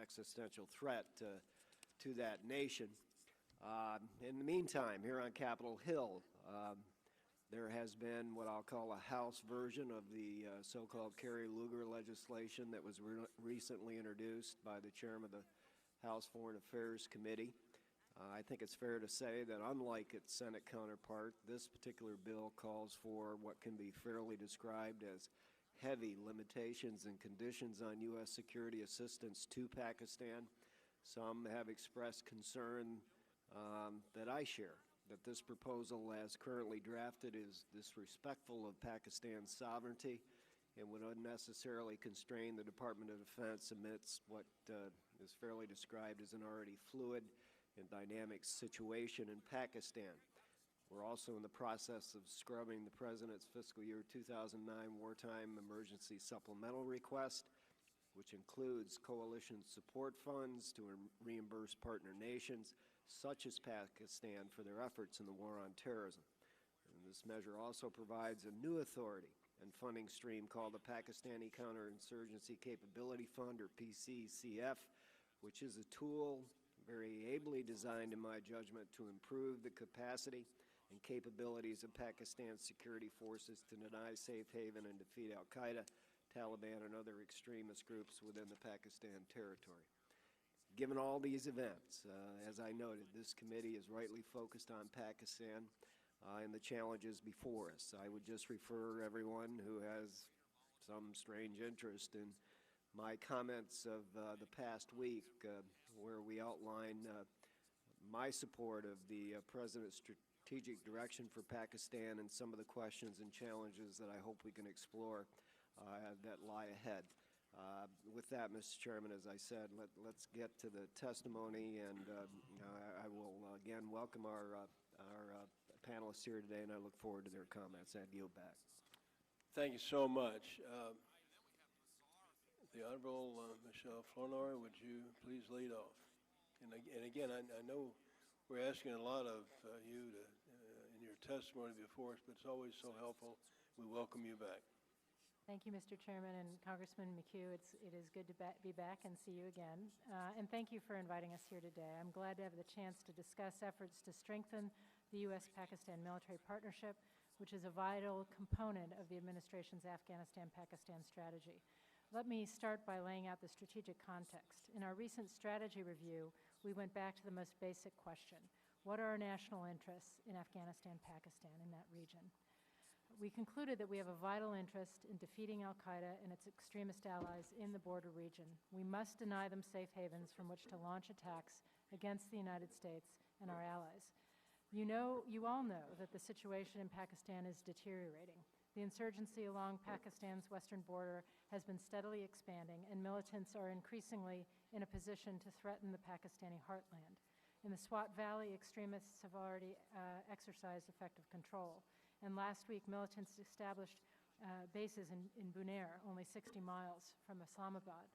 existential threat to that nation. In the meantime, here on Capitol Hill, there has been what I'll call a House version of the so-called Kerry Lugar legislation that was recently introduced by the chairman of the House Foreign Affairs Committee. I think it's fair to say that unlike its Senate counterpart, this particular bill calls for what can be fairly described as heavy limitations and conditions on U.S. security assistance to Pakistan. Some have expressed concern that I share, that this proposal as currently drafted is disrespectful of Pakistan's sovereignty and would unnecessarily constrain the Department of Defense amidst what is fairly described as an already fluid and dynamic situation in Pakistan. We're also in the process of scrubbing the President's fiscal year 2009 wartime emergency supplemental request, which includes coalition support funds to reimburse partner nations such as Pakistan for their efforts in the war on terrorism. And this measure also provides a new authority and funding stream called the Pakistani Counterinsurgency Capability Fund, or PCCF, which is a tool very ably designed, in my judgment, to improve the capacity and capabilities of Pakistan's security forces to deny safe haven and defeat al-Qaeda, Taliban, and other extremist groups within the Pakistan territory. Given all these events, as I noted, this committee is rightly focused on Pakistan and the challenges before us. I would just refer everyone who has some strange interest in my comments of the past week, where we outline my support of the President's strategic direction for Pakistan and some of the questions and challenges that I hope we can explore that lie ahead. With that, Mr. Chairman, as I said, let's get to the testimony, and I will again welcome our panelists here today, and I look forward to their comments. I yield back. Thank you so much. The Honorable Michelle Flournoy, would you please lead off? And again, I know we're asking a lot of you to, in your testimony before us, but it's always so helpful. We welcome you back. Thank you, Mr. Chairman and Congressman McHugh. It is good to be back and see you again. And thank you for inviting us here today. I'm glad to have the chance to discuss efforts to strengthen the U.S.-Pakistan military partnership, which is a vital component of the administration's Afghanistan-Pakistan strategy. Let me start by laying out the strategic context. In our recent strategy review, we went back to the most basic question: what are our national interests in Afghanistan-Pakistan, in that region? We concluded that we have a vital interest in defeating al-Qaeda and its extremist allies in the border region. We must deny them safe havens from which to launch attacks against the United States and our allies. You all know that the situation in Pakistan is deteriorating. The insurgency along Pakistan's western border has been steadily expanding, and militants are increasingly in a position to threaten the Pakistani heartland. In the Swat Valley, extremists have already exercised effective control. And last week, militants established bases in Bunair, only 60 miles from Islamabad.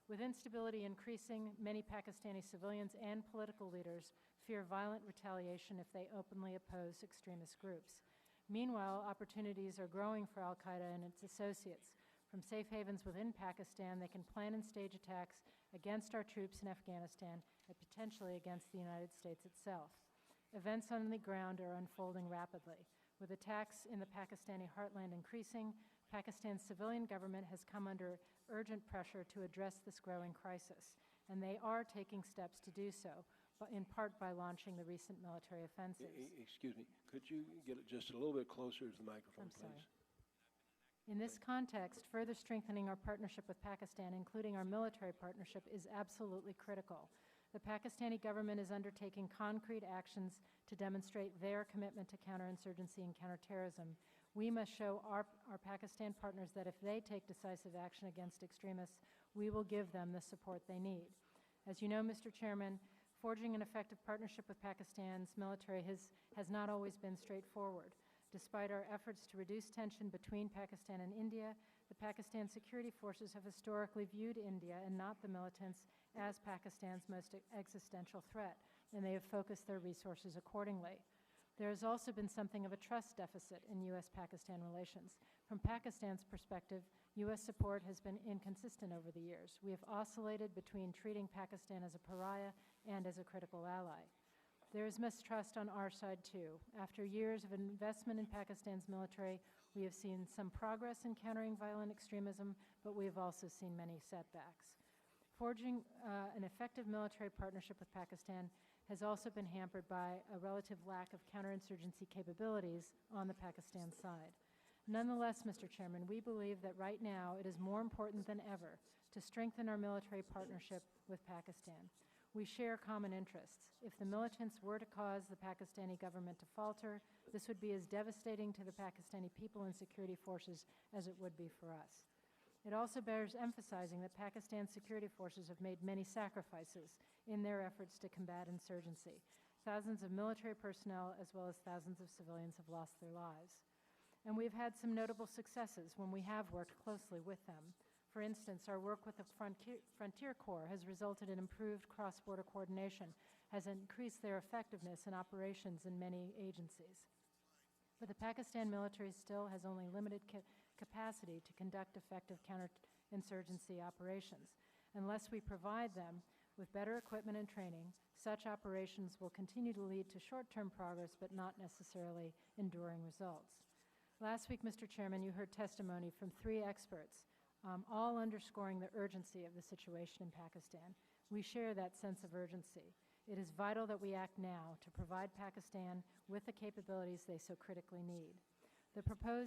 With instability increasing, many Pakistani civilians and political leaders fear violent retaliation if they openly oppose extremist groups. Meanwhile, opportunities are growing for al-Qaeda and its associates. From safe havens within Pakistan, they can plan and stage attacks against our troops in Afghanistan and potentially against the United States itself. Events on the ground are unfolding rapidly. With attacks in the Pakistani heartland increasing, Pakistan's civilian government has come under urgent pressure to address this growing crisis, and they are taking steps to do so, but in part by launching the recent military offensives. Excuse me, could you get it just a little bit closer to the microphone, please? In this context, further strengthening our partnership with Pakistan, including our military partnership, is absolutely critical. The Pakistani government is undertaking concrete actions to demonstrate their commitment to counterinsurgency and counterterrorism. We must show our Pakistan partners that if they take decisive action against extremists, we will give them the support they need. As you know, Mr. Chairman, forging an effective partnership with Pakistan's military has not always been straightforward. Despite our efforts to reduce tension between Pakistan and India, the Pakistan security forces have historically viewed India and not the militants as Pakistan's most existential threat, and they have focused their resources accordingly. There has also been something of a trust deficit in U.S.-Pakistan relations. From Pakistan's perspective, U.S. support has been inconsistent over the years. We have oscillated between treating Pakistan as a pariah and as a critical ally. There is mistrust on our side, too. After years of investment in Pakistan's military, we have seen some progress in countering violent extremism, but we have also seen many setbacks. Forging an effective military partnership with Pakistan has also been hampered by a relative lack of counterinsurgency capabilities on the Pakistan side. Nonetheless, Mr. Chairman, we believe that right now it is more important than ever to strengthen our military partnership with Pakistan. We share common interests. If the militants were to cause the Pakistani government to falter, this would be as devastating to the Pakistani people and security forces as it would be for us. It also bears emphasizing that Pakistan's security forces have made many sacrifices in their efforts to combat insurgency. Thousands of military personnel as well as thousands of civilians have lost their lives. And we've had some notable successes when we have worked closely with them. For instance, our work with the Frontier Corps has resulted in improved cross-border coordination, has increased their effectiveness in operations in many agencies. But the Pakistan military still has only limited capacity to conduct effective counterinsurgency operations. Unless we provide them with better equipment and training, such operations will continue to lead to short-term progress but not necessarily enduring results. Last week, Mr. Chairman, you heard testimony from 3 experts, all underscoring the urgency of the situation in Pakistan. We share that sense of urgency. It is vital that we act now to provide Pakistan with the capabilities they so critically need. The proposed